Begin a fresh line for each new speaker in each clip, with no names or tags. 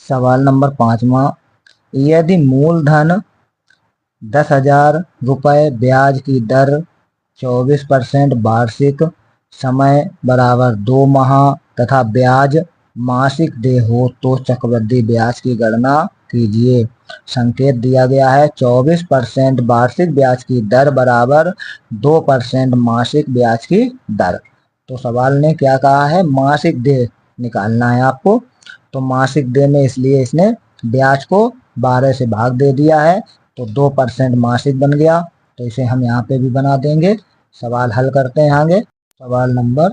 सवाल नंबर 5वां, यदि मूलधन 10,000 रुपये, ब्याज की दर 24% वार्षिक, समय बराबर 2 माह तथा ब्याज मासिक दे हो तो चक्रवृद्धि ब्याज की गणना कीजिए। संकेत दिया गया है 24% वार्षिक ब्याज की दर बराबर 2% मासिक ब्याज की दर। तो सवाल ने क्या कहा है, मासिक दे निकालना है आपको। तो मासिक दे में इसलिए इसने ब्याज को 12 से भाग दे दिया है, तो 2% मासिक बन गया। तो इसे हम यहाँ पे भी बना देंगे। सवाल हल करते हैं आगे। सवाल नंबर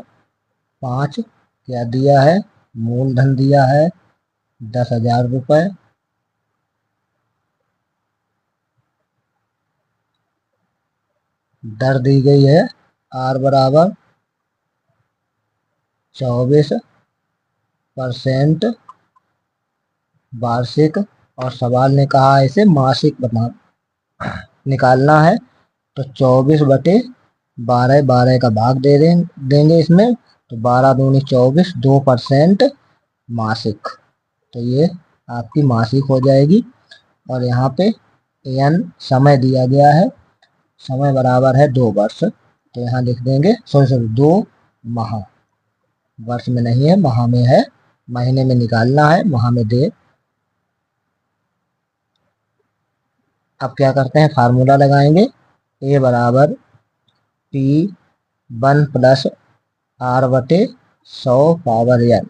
5 क्या दिया है, मूलधन दिया है 10,000 रुपये, दर दी गई है R बराबर 24% वार्षिक, और सवाल ने कहा इसे मासिक बना निकालना है। तो 24/12, 12 का भाग देंगे इसमें, तो 12 दूनी 24, 2% मासिक। तो ये आपकी मासिक हो जाएगी। और यहाँ पे n समय दिया गया है, समय बराबर है 2 वर्ष। तो यहाँ लिख देंगे, सॉरी 2 माह, वर्ष में नहीं है, माह में है, महीने में निकालना है, माह में दे। अब क्या करते हैं, फार्मूला लगाएंगे। A बराबर P1 plus R/100 power n।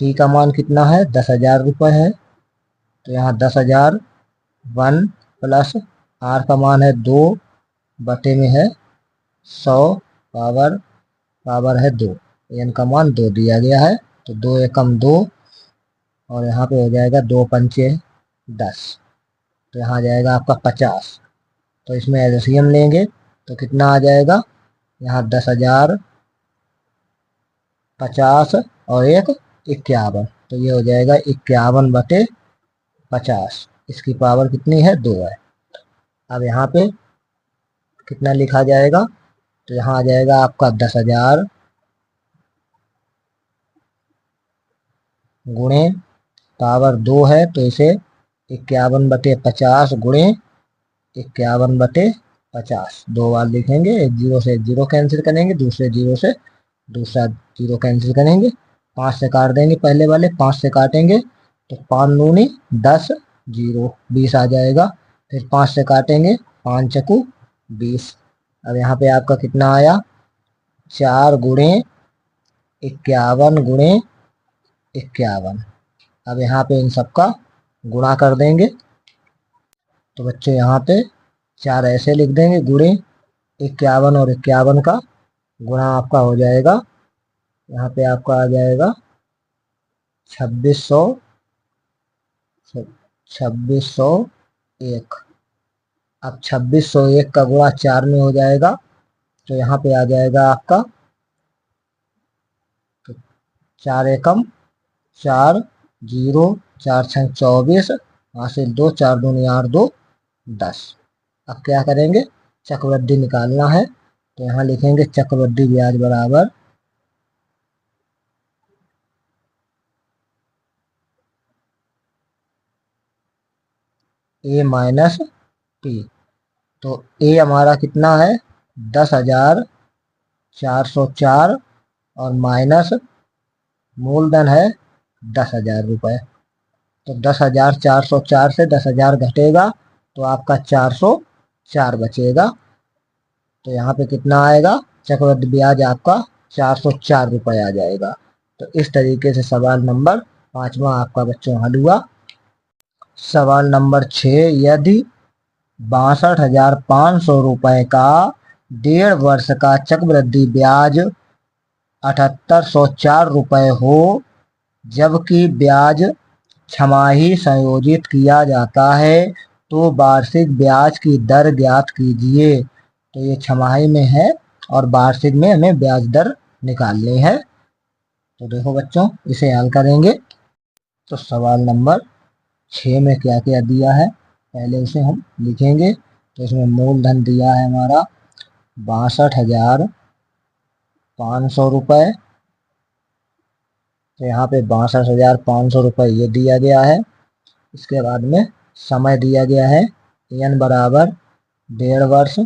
P का मान कितना है, 10,000 रुपये है। तो यहाँ 10,000 1 प्लस R का मान है 2 बटे में है 100 पावर है 2, n का मान 2 दिया गया है। तो 2 एकम 2, और यहाँ पे हो जाएगा 2 पंचे 10। तो यहाँ आ जाएगा आपका 50। तो इसमें एलसीएम लेंगे तो कितना आ जाएगा, यहाँ 10,000, 50 और 1 51। तो ये हो जाएगा 51/50। इसकी पावर कितनी है, 2 है। अब यहाँ पे कितना लिखा जाएगा, तो यहाँ आ जाएगा आपका 10,000 गुणे पावर 2 है, तो इसे 51/50 गुणे 51/50 दो बार लिखेंगे। एक जीरो से एक जीरो कैंसिल करेंगे, दूसरे जीरो से दूसरा जीरो कैंसिल करेंगे। 5 से काट देंगे, पहले वाले 5 से काटेंगे तो 5 दूनी 10, 0 20 आ जाएगा। फिर 5 से काटेंगे, 5 चकू 20। अब यहाँ पे आपका कितना आया, 4 गुणे 51 गुणे 51। अब यहाँ पे इन सबका गुणा कर देंगे। तो बच्चों यहाँ पे 4 ऐसे लिख देंगे, गुणे 51 और 51 का गुणा आपका हो जाएगा, यहाँ पे आपका आ जाएगा 2601। अब 2601 का गुणा 4 में हो जाएगा, तो यहाँ पे आ जाएगा आपका 4 एकम 4, 0 4 6 24, हासिल 2, 4 दूनी 8, 2 10। अब क्या करेंगे, चक्रवृद्धि निकालना है। तो यहाँ लिखेंगे चक्रवृद्धि ब्याज बराबर A माइनस P। तो A हमारा कितना है, 10,404, और माइनस मूलधन है 10,000 रुपये। तो 10,404 से 10,000 घटेगा तो आपका 404 बचेगा। तो यहाँ पे कितना आएगा, चक्रवृद्धि ब्याज आपका 404 रुपये आ जाएगा। तो इस तरीके से सवाल नंबर 5वां आपका बच्चों हल हुआ। सवाल नंबर 6, यदि 62,500 रुपये का 1.5 वर्ष का चक्रवृद्धि ब्याज 7,804 रुपये हो, जबकि ब्याज छमाही संयोजित किया जाता है, तो वार्षिक ब्याज की दर ज्ञात कीजिए। तो ये छमाही में है और वार्षिक में हमें ब्याज दर निकालनी है। तो देखो बच्चों, इसे हल करेंगे। तो सवाल नंबर 6 में क्या क्या दिया है, पहले उसे हम लिखेंगे। तो इसमें मूलधन दिया है हमारा 62,500 रुपये, तो यहाँ पे 62,500 रुपये ये दिया गया है। इसके बाद में समय दिया गया है n बराबर 1.5 वर्ष।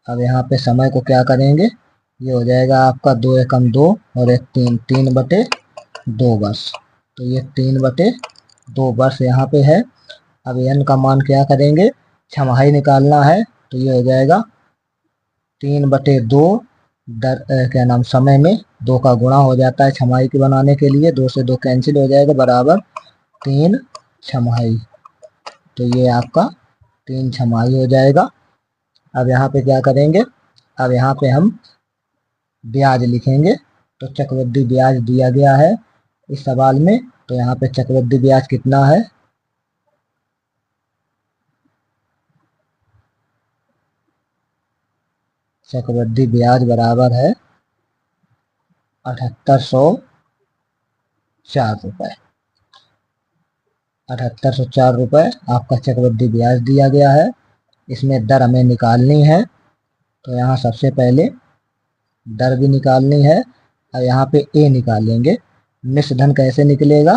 अब यहाँ पे समय को क्या करेंगे, ये हो जाएगा आपका 2 एकम 2 और 1 3, 3/2 वर्ष। तो ये 3/2 वर्ष यहाँ पे है। अब n का मान क्या करेंगे, छमाही निकालना है, तो ये हो जाएगा 3/2 क्या नाम समय में 2 का गुणा हो जाता है छमाही के बनाने के लिए, 2 से 2 कैंसिल हो जाएगा, बराबर 3 छमाही। तो ये आपका 3 छमाही हो जाएगा। अब यहाँ पे क्या करेंगे, अब यहाँ पे हम ब्याज लिखेंगे। तो चक्रवृद्धि ब्याज दिया गया है इस सवाल में, तो यहाँ पे चक्रवृद्धि ब्याज कितना है, चक्रवृद्धि ब्याज बराबर है 7804 रुपये। 7804 रुपये आपका चक्रवृद्धि ब्याज दिया गया है। इसमें दर हमें निकालनी है, तो यहाँ सबसे पहले दर भी निकालनी है। और यहाँ पे ए निकालेंगे। मिश्र धन कैसे निकलेगा,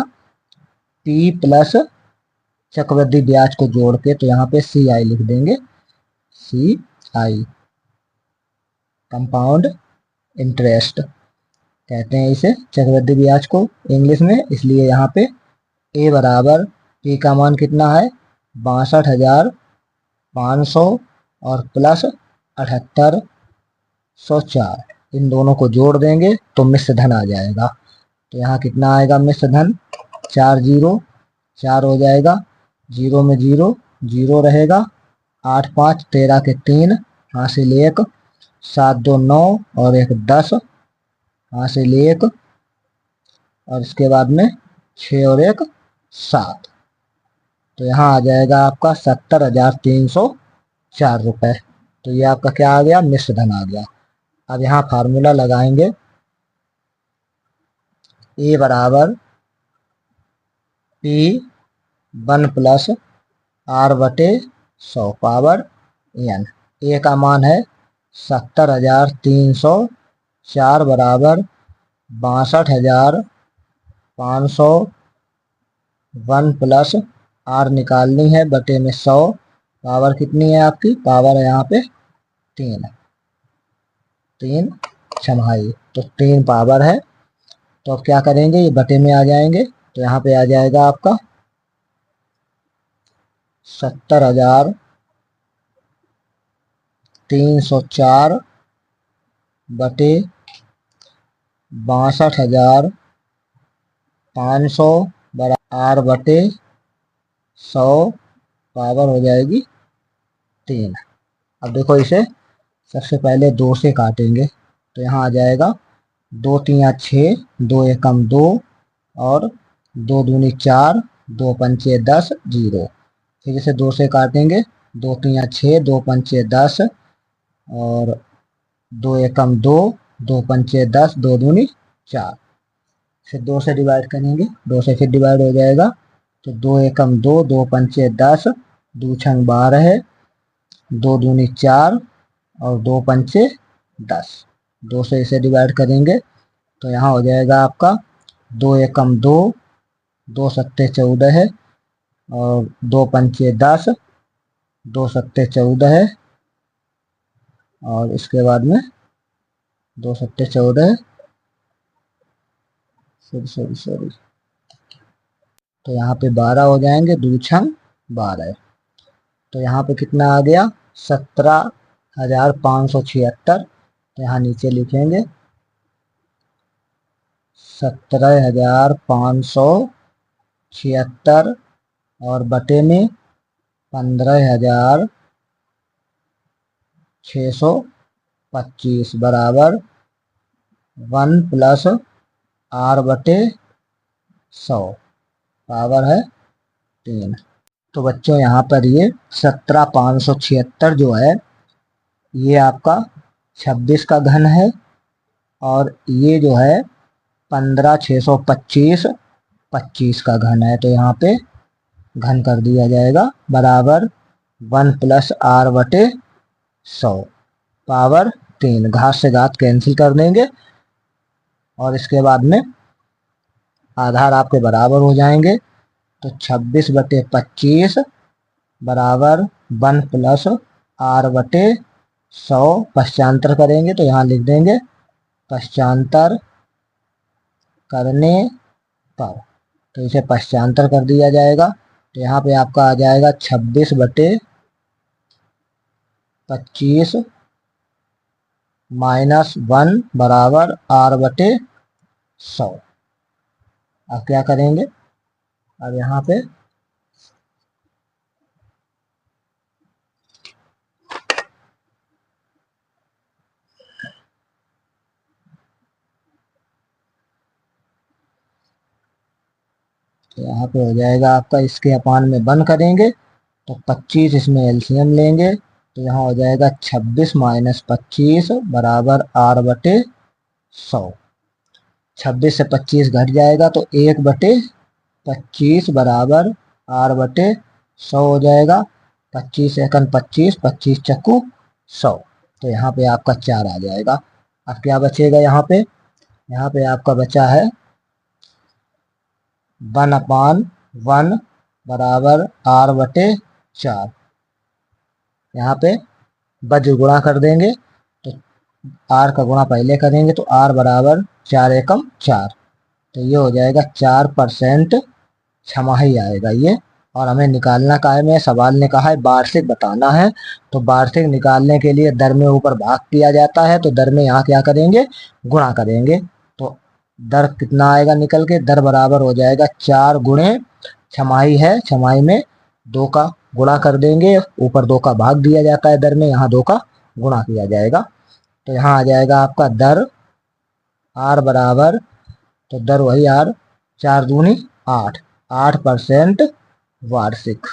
पी प्लस चक्रवृद्धि ब्याज को जोड़ के, तो यहाँ पे सी आई लिख देंगे, सी आई कंपाउंड इंटरेस्ट कहते हैं इसे, चक्रवृद्धि ब्याज को इंग्लिश में। इसलिए यहाँ पे ए बराबर पी का मान कितना है 62,500 और प्लस 7804, इन दोनों को जोड़ देंगे तो मिश्र धन आ जाएगा। तो यहाँ कितना आएगा मिश्र धन, 4 0 4 हो जाएगा, 0 में 0 0 रहेगा, 8 5 13 के 3 हासिल 1, 7 2 9 और 1 10 हासिल 1, और इसके बाद में 6 और 1 7। तो यहाँ आ जाएगा आपका 70,304 रुपये। तो ये आपका क्या आ गया, मिश्र धन आ गया। अब यहाँ फार्मूला लगाएंगे, ए बराबर P 1 plus r/100 power n। ए का मान है 70,304 बराबर 62,500, 1 प्लस आर निकालनी है बटे में 100, पावर कितनी है आपकी, पावर है यहाँ पे 3 छमाही, तो 3 पावर है। तो अब क्या करेंगे, ये बटे में आ जाएंगे, तो यहाँ पे आ जाएगा आपका 70,304 बटे 62,500 बराबर r/100 पावर हो जाएगी 3। अब देखो इसे सबसे पहले 2 से काटेंगे, तो यहाँ आ जाएगा 2 3 6, 2 एकम 2 और 2 दूनी 4, 2 पंचे 10 0। फिर इसे 2 से काटेंगे, 2 3 6, 2 पंचे 10 और 2 एकम 2, 2 पंचे 10, 2 दूनी 4। फिर 2 से डिवाइड करेंगे, 2 से फिर डिवाइड हो जाएगा, तो 2 एकम 2, 2 पंचे 10, 2 छंग 12 है, 2 दूनी 4 और 2 पंचे 10। 2 से इसे डिवाइड करेंगे, तो यहाँ हो जाएगा आपका 2 एकम 2, 2 सत्ते 14 है और 2 पंचे 10, 2 सत्ते 14 है, और इसके बाद में 2 सत्ते 14 है, सॉरी, तो यहाँ पे 12 हो जाएंगे, 2 छंग 12। तो यहाँ पे कितना आ गया 17,576। तो यहाँ नीचे लिखेंगे 17,576 और बटे में 15,625 बराबर 1 प्लस r/100 पावर है 3। तो बच्चों यहाँ पर ये 17,576 जो है ये आपका 26 का घन है, और ये जो है 15,625 25 का घन है। तो यहाँ पे घन कर दिया जाएगा, बराबर 1 प्लस r/100 पावर 3, घात से घात कैंसिल कर देंगे और इसके बाद में आधार आपके बराबर हो जाएंगे। तो 26/25 बराबर 1 प्लस r/100। पश्चांतर करेंगे तो यहाँ लिख देंगे पश्चांतर करने पर, तो इसे पश्चांतर कर दिया जाएगा। तो यहाँ पे आपका आ जाएगा 26/25 -1 बराबर r/100। अब क्या करेंगे, अब यहाँ पे हो जाएगा आपका, इसके अपान में 1 करेंगे तो 25, इसमें एलसीएम लेंगे तो यहाँ हो जाएगा 26 - 25 बराबर r/100। 26 से 25 घट जाएगा तो 1/25 बराबर r/100 हो जाएगा। 25 एकन 25, 25 चक्कू 100, तो यहाँ पे आपका 4 आ जाएगा। अब क्या बचेगा यहाँ पे, यहाँ पे आपका बचा है 1/1 बराबर r/4। यहाँ पे वज्र गुणा कर देंगे तो r का गुणा पहले करेंगे तो r बराबर 4 एकम 4, तो ये हो जाएगा 4% छमाही आएगा ये। और हमें निकालना का है, में सवाल ने कहा है वार्षिक बताना है, तो वार्षिक निकालने के लिए दर में ऊपर भाग किया जाता है, तो दर में यहाँ क्या करेंगे, गुणा करेंगे। तो दर कितना आएगा निकल के, दर बराबर हो जाएगा 4 गुणे छमाही है, छमाही में 2 का गुणा कर देंगे, ऊपर 2 का भाग दिया जाता है दर में, यहाँ 2 का गुणा किया जाएगा। तो यहाँ आ जाएगा आपका दर r बराबर, तो दर वही r, 4 दूनी 8, 8% वार्षिक।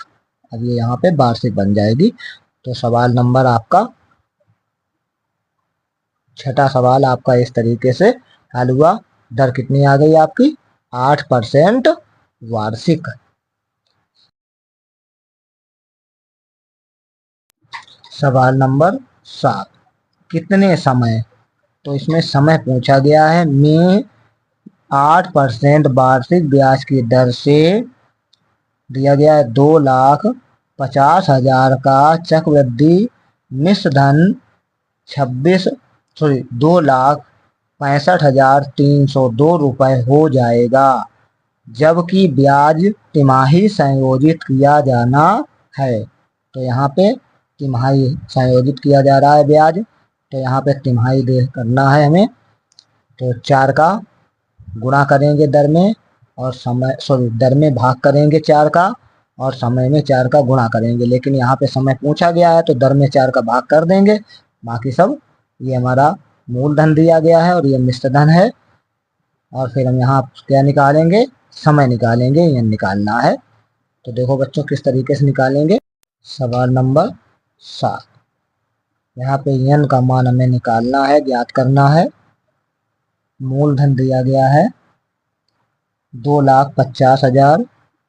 अब ये यहाँ पे वार्षिक बन जाएगी। तो सवाल नंबर आपका, छठा सवाल आपका इस तरीके से हल हुआ। दर कितनी आ गई आपकी, 8% वार्षिक। सवाल नंबर 7, कितने समय, तो इसमें समय पूछा गया है, में 8% वार्षिक ब्याज की दर से दिया गया है 2,50,000 का चक्रवृद्धि मिश्र धन 2,65,302 रुपए हो जाएगा, जबकि ब्याज तिमाही संयोजित किया जाना है। तो यहाँ पे तिमाही संयोजित किया जा रहा है ब्याज, तो यहाँ पे तिमाही दे करना है हमें। तो 4 का गुणा करेंगे दर में, और समय दर में भाग करेंगे 4 का, और समय में 4 का गुणा करेंगे। लेकिन यहाँ पे समय पूछा गया है तो दर में 4 का भाग कर देंगे, बाकी सब ये हमारा मूलधन दिया गया है और ये मिश्र धन है। और फिर हम यहाँ क्या निकालेंगे, समय निकालेंगे, ये निकालना है। तो देखो बच्चों किस तरीके से निकालेंगे। सवाल नंबर 7, यहाँ पे n का मान हमें निकालना है, ज्ञात करना है। मूलधन दिया गया है 2,50,000,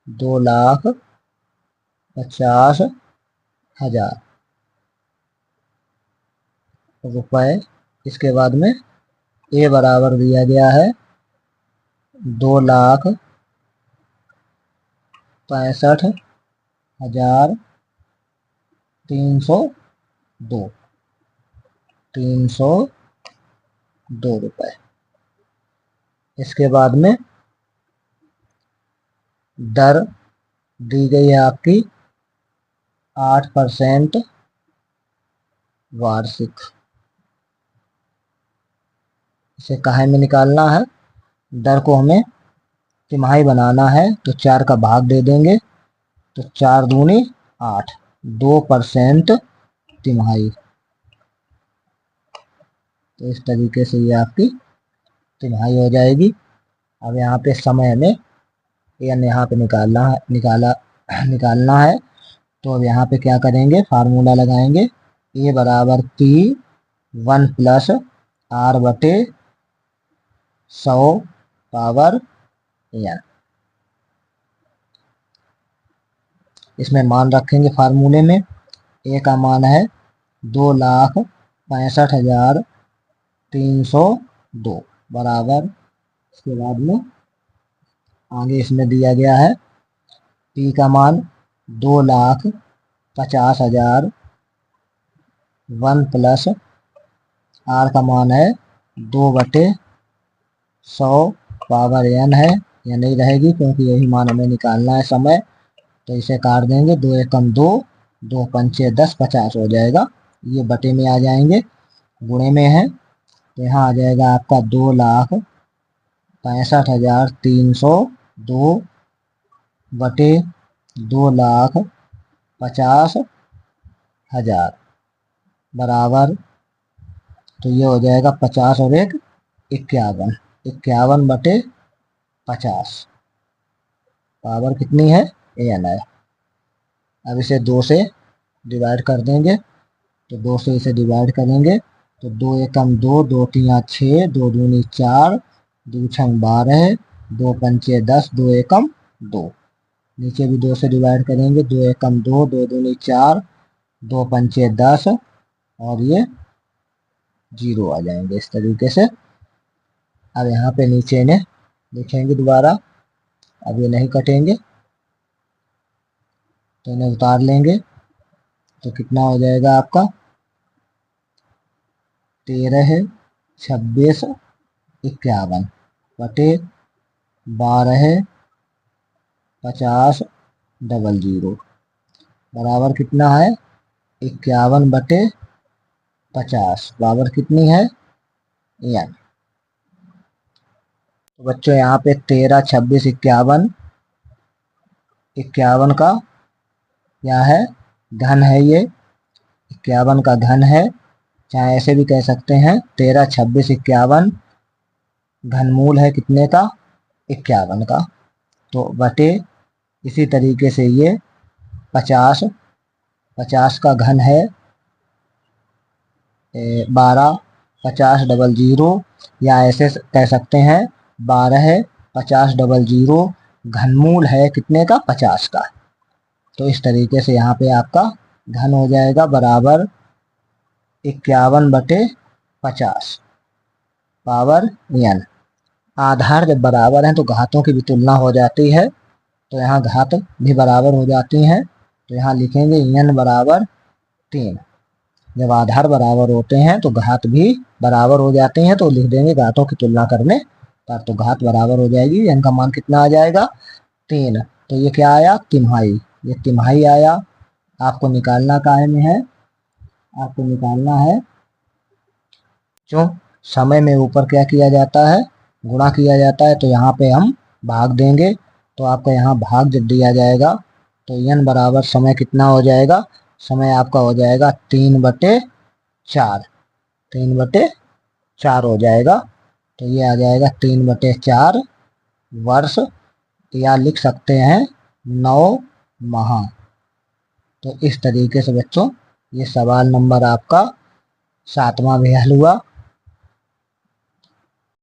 2,50,000 रुपए। इसके बाद में ए बराबर दिया गया है 2,65,302 रुपए। इसके बाद में दर दी गई है आपकी 8% वार्षिक। इसे काहे में निकालना है, दर को हमें तिमाही बनाना है, तो 4 का भाग दे देंगे, तो 4 दूनी 8, 2% तिमाही। तो इस तरीके से ये आपकी तिमाही हो जाएगी। अब यहाँ पे समय में n यहाँ पे निकालना है। तो अब यहाँ पे क्या करेंगे, फार्मूला लगाएंगे, a बराबर P1 plus r/100 power n। इसमें मान रखेंगे फार्मूले में, a का मान है 65,302 बराबर, इसके बाद में आगे इसमें दिया गया है पी का मान 2,50,000 1 प्लस आर का मान है 2/100 पावर n है, यह नहीं रहेगी क्योंकि यही मान हमें निकालना है समय, तो इसे काट देंगे, 2 एकम 2, 2 पंचे 10, 50 हो जाएगा। ये बटे में आ जाएंगे, गुणे में है तो यहाँ आ जाएगा आपका 2,65,302 बटे 2,50,000 बराबर, तो ये हो जाएगा 50 और 1 51, 51 बटे 50, पावर कितनी है n है। अब इसे 2 से डिवाइड कर देंगे, तो 2 से इसे डिवाइड करेंगे तो 2 एकम 2, 2 तिया 6, 2 दूनी 4, 2 छंग 12, 2 पंचे 10, 2 एकम 2, नीचे भी 2 से डिवाइड करेंगे, 2 एकम 2, 2 दूनी 4, 2 पंचे 10 और ये 0 आ जाएंगे इस तरीके से। अब यहाँ पे नीचे इन्हें लिखेंगे दोबारा, अब ये नहीं कटेंगे तो इन्हें उतार लेंगे, तो कितना हो जाएगा आपका 13, 26, 51 बटे 12, 50, 00 बराबर कितना है 51 बटे 50, पावर कितनी है n। तो बच्चों यहाँ पे 13, 26, 51, 51 का क्या है घन है, ये 51 का घन है, चाहे ऐसे भी कह सकते हैं 13, 26, 51 घनमूल है कितने का 51 का, तो बटे इसी तरीके से ये 50, 50 का घन है 12, 50, 00 या ऐसे कह सकते हैं 12, 50, 00 घनमूल है कितने का 50 का, तो इस तरीके से यहाँ पे आपका घन हो जाएगा बराबर 51 बटे 50 पावर n। आधार जब बराबर हैं तो घातों की भी तुलना हो जाती है, तो यहाँ घात भी बराबर हो जाती हैं, तो यहाँ लिखेंगे n बराबर 3। जब आधार बराबर होते हैं तो घात भी बराबर हो जाते हैं, तो लिख देंगे घातों की तुलना करने पर, तो घात बराबर हो जाएगी, n का मान कितना आ जाएगा 3, तो ये क्या आया तिमाही, ये तिमाही आया। आपको निकालना काहे में है, आपको निकालना है जो समय में ऊपर क्या किया जाता है गुणा किया जाता है, तो यहाँ पे हम भाग देंगे, तो आपका यहाँ भाग जब दिया जाएगा तो n बराबर समय कितना हो जाएगा, समय आपका हो जाएगा 3/4, 3/4 हो जाएगा, तो ये आ जाएगा 3/4 वर्ष, या लिख सकते हैं 9 माह। तो इस तरीके से बच्चों ये सवाल नंबर आपका 7वां भी हल हुआ।